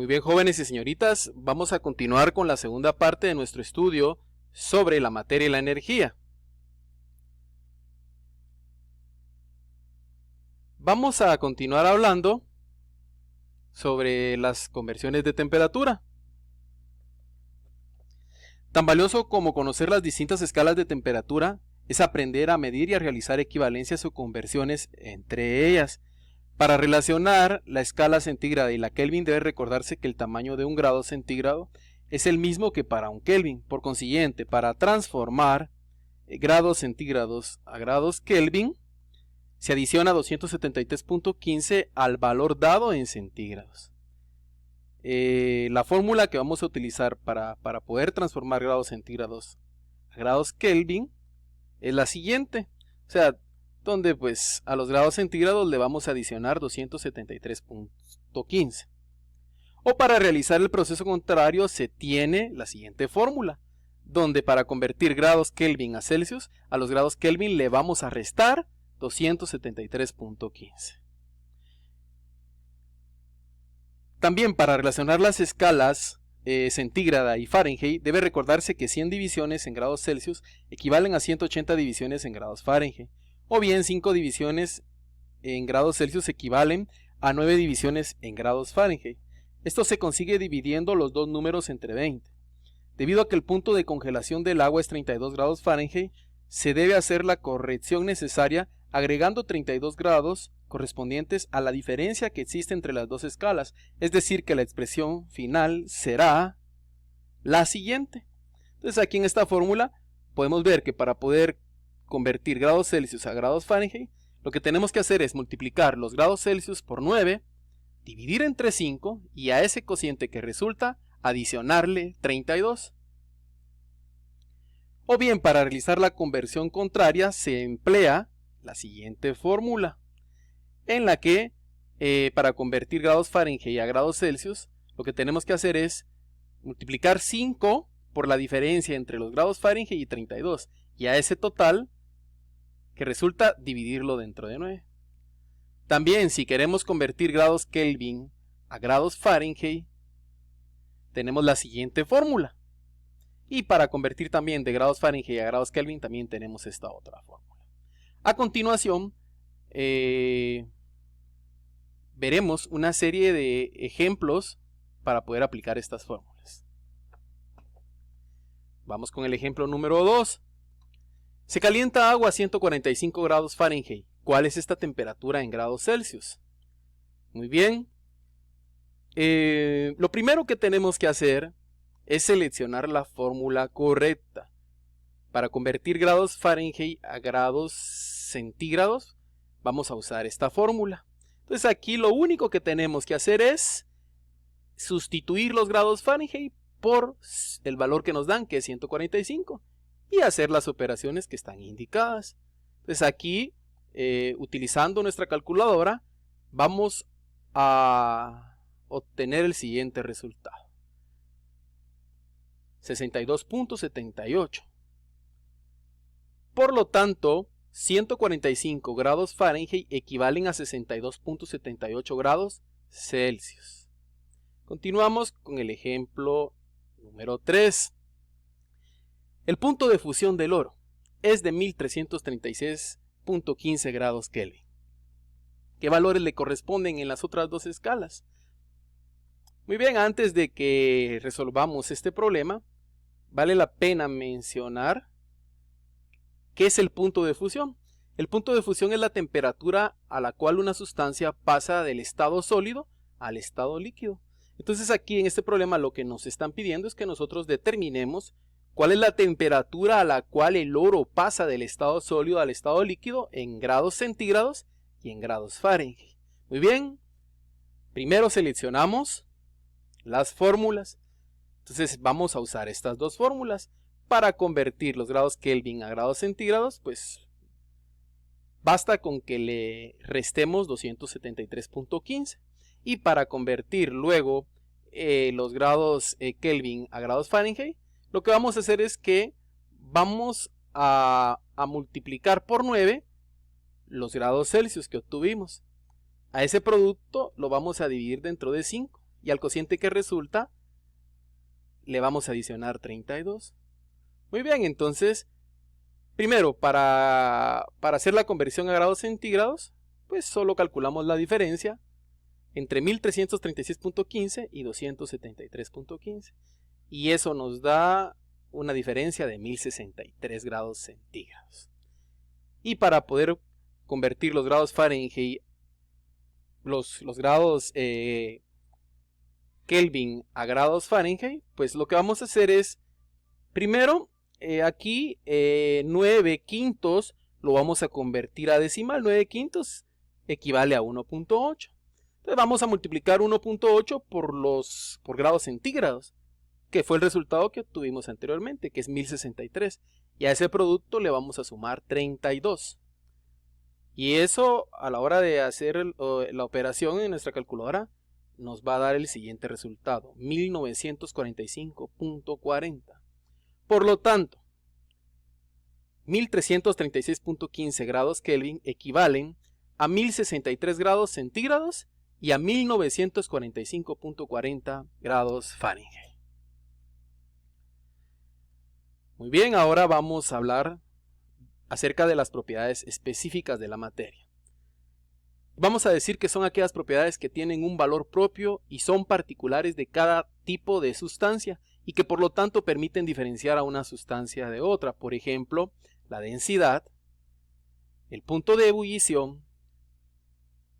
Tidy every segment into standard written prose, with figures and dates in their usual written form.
Muy bien, jóvenes y señoritas, vamos a continuar con la segunda parte de nuestro estudio sobre la materia y la energía. Vamos a continuar hablando sobre las conversiones de temperatura. Tan valioso como conocer las distintas escalas de temperatura es aprender a medir y a realizar equivalencias o conversiones entre ellas. Para relacionar la escala centígrada y la Kelvin debe recordarse que el tamaño de un grado centígrado es el mismo que para un Kelvin. Por consiguiente, para transformar grados centígrados a grados Kelvin, se adiciona 273.15 al valor dado en centígrados. La fórmula que vamos a utilizar para poder transformar grados centígrados a grados Kelvin es la siguiente. O sea, donde pues a los grados centígrados le vamos a adicionar 273.15. O para realizar el proceso contrario se tiene la siguiente fórmula, donde para convertir grados Kelvin a Celsius, a los grados Kelvin le vamos a restar 273.15. También para relacionar las escalas centígrada y Fahrenheit debe recordarse que 100 divisiones en grados Celsius equivalen a 180 divisiones en grados Fahrenheit. O bien 5 divisiones en grados Celsius equivalen a 9 divisiones en grados Fahrenheit. Esto se consigue dividiendo los dos números entre 20. Debido a que el punto de congelación del agua es 32 grados Fahrenheit, se debe hacer la corrección necesaria agregando 32 grados correspondientes a la diferencia que existe entre las dos escalas. Es decir, que la expresión final será la siguiente. Entonces aquí en esta fórmula podemos ver que para poder convertir grados Celsius a grados Fahrenheit, lo que tenemos que hacer es multiplicar los grados Celsius por 9, dividir entre 5 y a ese cociente que resulta adicionarle 32. O bien para realizar la conversión contraria se emplea la siguiente fórmula, en la que para convertir grados Fahrenheit a grados Celsius, lo que tenemos que hacer es multiplicar 5 por la diferencia entre los grados Fahrenheit y 32, y a ese total que resulta dividirlo dentro de 9. También si queremos convertir grados Kelvin a grados Fahrenheit, tenemos la siguiente fórmula. Y para convertir también de grados Fahrenheit a grados Kelvin también tenemos esta otra fórmula. A continuación veremos una serie de ejemplos para poder aplicar estas fórmulas. Vamos con el ejemplo número 2. Se calienta agua a 145 grados Fahrenheit. ¿Cuál es esta temperatura en grados Celsius? Muy bien. Lo primero que tenemos que hacer es seleccionar la fórmula correcta. Para convertir grados Fahrenheit a grados centígrados, vamos a usar esta fórmula. Entonces aquí lo único que tenemos que hacer es sustituir los grados Fahrenheit por el valor que nos dan, que es 145, y hacer las operaciones que están indicadas. Entonces aquí, utilizando nuestra calculadora, vamos a obtener el siguiente resultado. 62.78. Por lo tanto, 145 grados Fahrenheit equivalen a 62.78 grados Celsius. Continuamos con el ejemplo número 3. El punto de fusión del oro es de 1336.15 grados Kelvin. ¿Qué valores le corresponden en las otras dos escalas? Muy bien, antes de que resolvamos este problema, vale la pena mencionar ¿qué es el punto de fusión? El punto de fusión es la temperatura a la cual una sustancia pasa del estado sólido al estado líquido. Entonces aquí en este problema lo que nos están pidiendo es que nosotros determinemos cuál es la temperatura a la cual el oro pasa del estado sólido al estado líquido en grados centígrados y en grados Fahrenheit. Muy bien, primero seleccionamos las fórmulas. Entonces vamos a usar estas dos fórmulas. Para convertir los grados Kelvin a grados centígrados, pues basta con que le restemos 273.15. Y para convertir luego los grados Kelvin a grados Fahrenheit, lo que vamos a hacer es que vamos a multiplicar por 9 los grados Celsius que obtuvimos. A ese producto lo vamos a dividir dentro de 5 y al cociente que resulta le vamos a adicionar 32. Muy bien, entonces, primero, para hacer la conversión a grados centígrados, pues solo calculamos la diferencia entre 1336.15 y 273.15. Y eso nos da una diferencia de 1063 grados centígrados. Y para poder convertir los grados Fahrenheit, los grados Kelvin a grados Fahrenheit, pues lo que vamos a hacer es, primero, aquí 9 quintos lo vamos a convertir a decimal. 9 quintos equivale a 1.8. Entonces vamos a multiplicar 1.8 por grados centígrados, que fue el resultado que obtuvimos anteriormente, que es 1063. Y a ese producto le vamos a sumar 32. Y eso, a la hora de hacer la operación en nuestra calculadora, nos va a dar el siguiente resultado, 1945.40. Por lo tanto, 1336.15 grados Kelvin equivalen a 1063 grados centígrados y a 1945.40 grados Fahrenheit. Muy bien, ahora vamos a hablar acerca de las propiedades específicas de la materia. Vamos a decir que son aquellas propiedades que tienen un valor propio y son particulares de cada tipo de sustancia y que por lo tanto permiten diferenciar a una sustancia de otra. Por ejemplo, la densidad, el punto de ebullición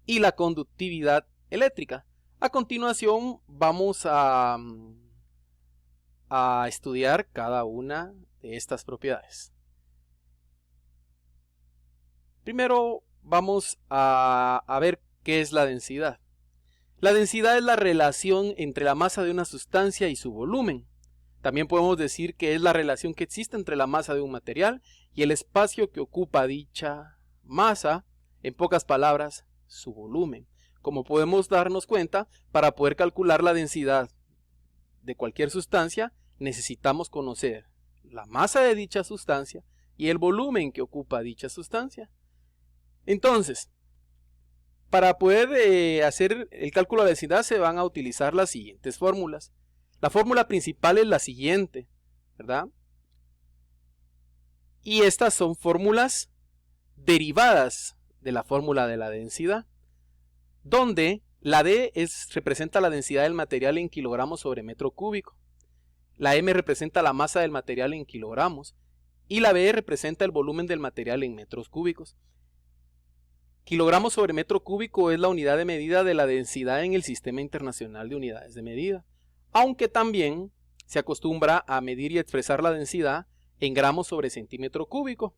y la conductividad eléctrica. A continuación vamos a estudiar cada una de estas propiedades. Primero vamos a ver qué es la densidad. La densidad es la relación entre la masa de una sustancia y su volumen. También podemos decir que es la relación que existe entre la masa de un material y el espacio que ocupa dicha masa, en pocas palabras, su volumen. Como podemos darnos cuenta, para poder calcular la densidad de cualquier sustancia, necesitamos conocer la masa de dicha sustancia y el volumen que ocupa dicha sustancia. Entonces, para poder hacer el cálculo de la densidad se van a utilizar las siguientes fórmulas. La fórmula principal es la siguiente, ¿verdad? Y estas son fórmulas derivadas de la fórmula de la densidad, donde la D representa la densidad del material en kilogramos sobre metro cúbico, la M representa la masa del material en kilogramos y la B representa el volumen del material en metros cúbicos. Kilogramos sobre metro cúbico es la unidad de medida de la densidad en el Sistema Internacional de Unidades de Medida, aunque también se acostumbra a medir y expresar la densidad en gramos sobre centímetro cúbico,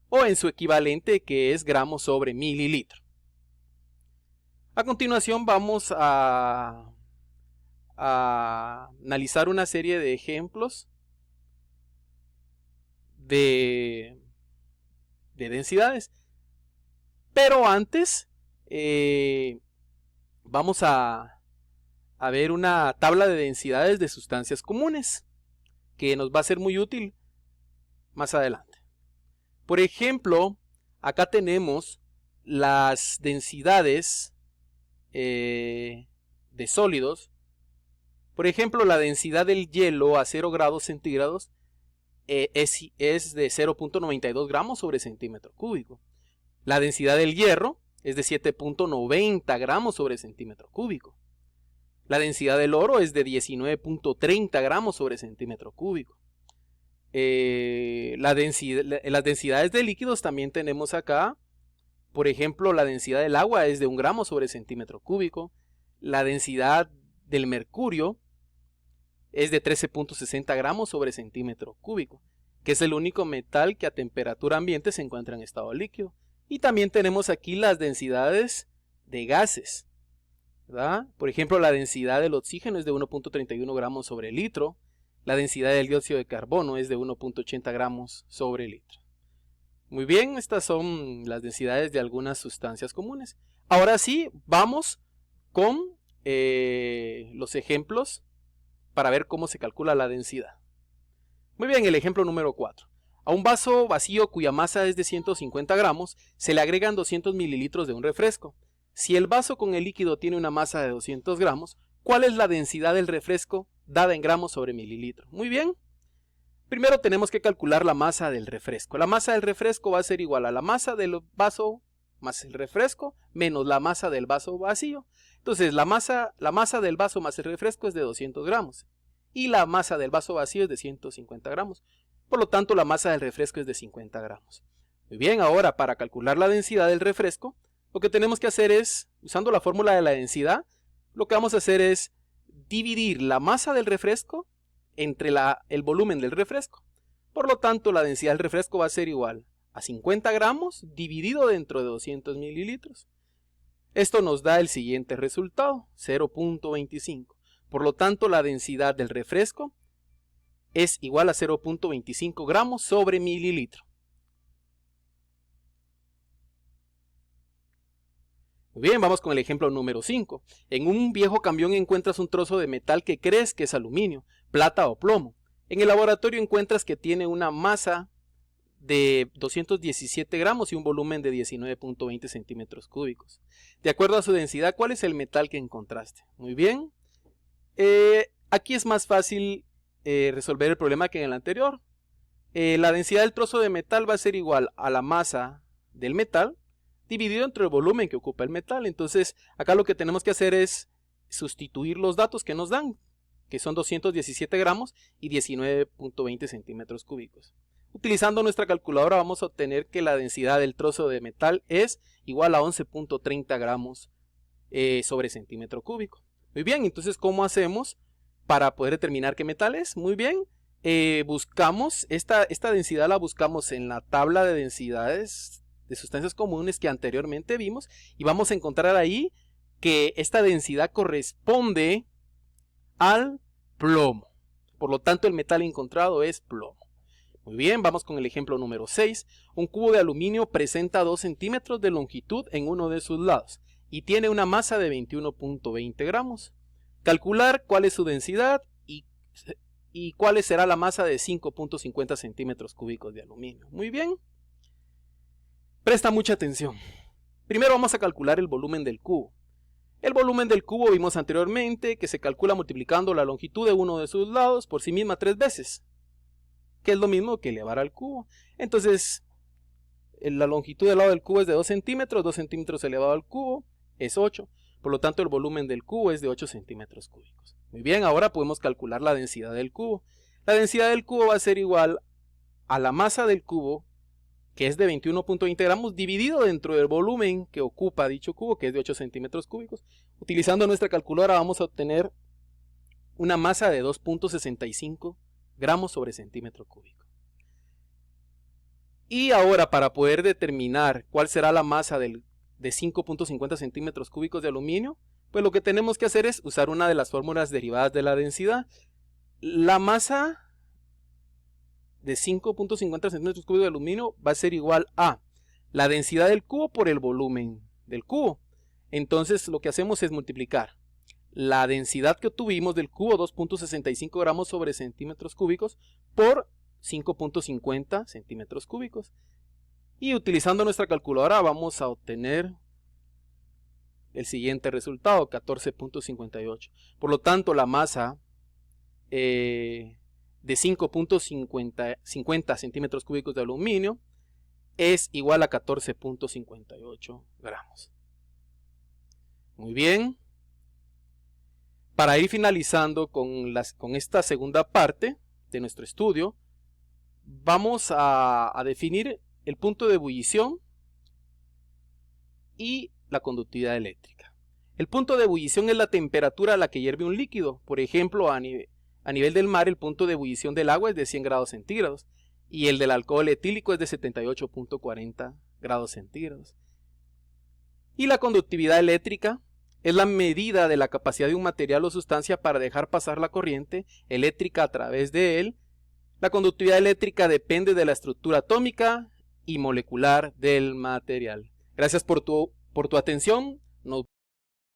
o en su equivalente que es gramos sobre mililitro. A continuación vamos a analizar una serie de ejemplos de densidades. Pero antes vamos a ver una tabla de densidades de sustancias comunes que nos va a ser muy útil más adelante. Por ejemplo, acá tenemos las densidades de sólidos. Por ejemplo, la densidad del hielo a 0 grados centígrados es de 0.92 gramos sobre centímetro cúbico. La densidad del hierro es de 7.90 gramos sobre centímetro cúbico. La densidad del oro es de 19.30 gramos sobre centímetro cúbico. Las densidades de líquidos también tenemos acá. Por ejemplo, la densidad del agua es de 1 gramo sobre centímetro cúbico. La densidad del mercurio es de 13.60 gramos sobre centímetro cúbico, que es el único metal que a temperatura ambiente se encuentra en estado líquido. Y también tenemos aquí las densidades de gases, ¿verdad? Por ejemplo, la densidad del oxígeno es de 1.31 gramos sobre litro. La densidad del dióxido de carbono es de 1.80 gramos sobre litro. Muy bien, estas son las densidades de algunas sustancias comunes. Ahora sí, vamos con los ejemplos para ver cómo se calcula la densidad. Muy bien, el ejemplo número 4. A un vaso vacío cuya masa es de 150 gramos, se le agregan 200 mililitros de un refresco. Si el vaso con el líquido tiene una masa de 200 gramos, ¿cuál es la densidad del refresco dada en gramos sobre mililitro? Muy bien. Primero tenemos que calcular la masa del refresco. La masa del refresco va a ser igual a la masa del vaso más el refresco menos la masa del vaso vacío. Entonces la masa del vaso más el refresco es de 200 gramos y la masa del vaso vacío es de 150 gramos. Por lo tanto, la masa del refresco es de 50 gramos. Muy bien, ahora para calcular la densidad del refresco, lo que tenemos que hacer es, usando la fórmula de la densidad, lo que vamos a hacer es dividir la masa del refresco entre el volumen del refresco. Por lo tanto, la densidad del refresco va a ser igual a 50 gramos dividido dentro de 200 mililitros. Esto nos da el siguiente resultado, 0.25. Por lo tanto, la densidad del refresco es igual a 0.25 gramos sobre mililitro. Muy bien, vamos con el ejemplo número 5. En un viejo camión encuentras un trozo de metal que crees que es aluminio, plata o plomo. En el laboratorio encuentras que tiene una masa de 217 gramos y un volumen de 19.20 centímetros cúbicos. De acuerdo a su densidad, ¿cuál es el metal que encontraste? Muy bien. Aquí es más fácil resolver el problema que en el anterior. La densidad del trozo de metal va a ser igual a la masa del metal dividido entre el volumen que ocupa el metal. Entonces acá lo que tenemos que hacer es sustituir los datos que nos dan, que son 217 gramos y 19.20 centímetros cúbicos. Utilizando nuestra calculadora vamos a obtener que la densidad del trozo de metal es igual a 11.30 gramos sobre centímetro cúbico. Muy bien, entonces ¿cómo hacemos para poder determinar qué metal es? Muy bien, buscamos esta densidad, la buscamos en la tabla de densidades de sustancias comunes que anteriormente vimos y vamos a encontrar ahí que esta densidad corresponde al plomo. Por lo tanto, el metal encontrado es plomo. Muy bien, vamos con el ejemplo número 6. Un cubo de aluminio presenta 2 centímetros de longitud en uno de sus lados y tiene una masa de 21.20 gramos. Calcular cuál es su densidad y cuál será la masa de 5.50 centímetros cúbicos de aluminio. Muy bien. Presta mucha atención. Primero vamos a calcular el volumen del cubo. El volumen del cubo vimos anteriormente que se calcula multiplicando la longitud de uno de sus lados por sí misma 3 veces, que es lo mismo que elevar al cubo. Entonces, la longitud del lado del cubo es de 2 centímetros elevado al cubo es 8. Por lo tanto, el volumen del cubo es de 8 centímetros cúbicos. Muy bien, ahora podemos calcular la densidad del cubo. La densidad del cubo va a ser igual a la masa del cubo, que es de 21.20 gramos, dividido dentro del volumen que ocupa dicho cubo, que es de 8 centímetros cúbicos. Utilizando nuestra calculadora vamos a obtener una masa de 2.65 gramos sobre centímetro cúbico. Y ahora, para poder determinar cuál será la masa de 5.50 centímetros cúbicos de aluminio, pues lo que tenemos que hacer es usar una de las fórmulas derivadas de la densidad. La masa de 5.50 centímetros cúbicos de aluminio va a ser igual a la densidad del cubo por el volumen del cubo. Entonces lo que hacemos es multiplicar la densidad que obtuvimos del cubo, 2.65 gramos sobre centímetros cúbicos, por 5.50 centímetros cúbicos. Y utilizando nuestra calculadora vamos a obtener el siguiente resultado, 14.58. Por lo tanto, la masa de 5.50 centímetros cúbicos de aluminio es igual a 14.58 gramos. Muy bien. Para ir finalizando con esta segunda parte de nuestro estudio, vamos a definir el punto de ebullición y la conductividad eléctrica. El punto de ebullición es la temperatura a la que hierve un líquido. Por ejemplo, a nivel del mar, el punto de ebullición del agua es de 100 grados centígrados y el del alcohol etílico es de 78.40 grados centígrados. Y la conductividad eléctrica es la medida de la capacidad de un material o sustancia para dejar pasar la corriente eléctrica a través de él. La conductividad eléctrica depende de la estructura atómica y molecular del material. Gracias por tu atención.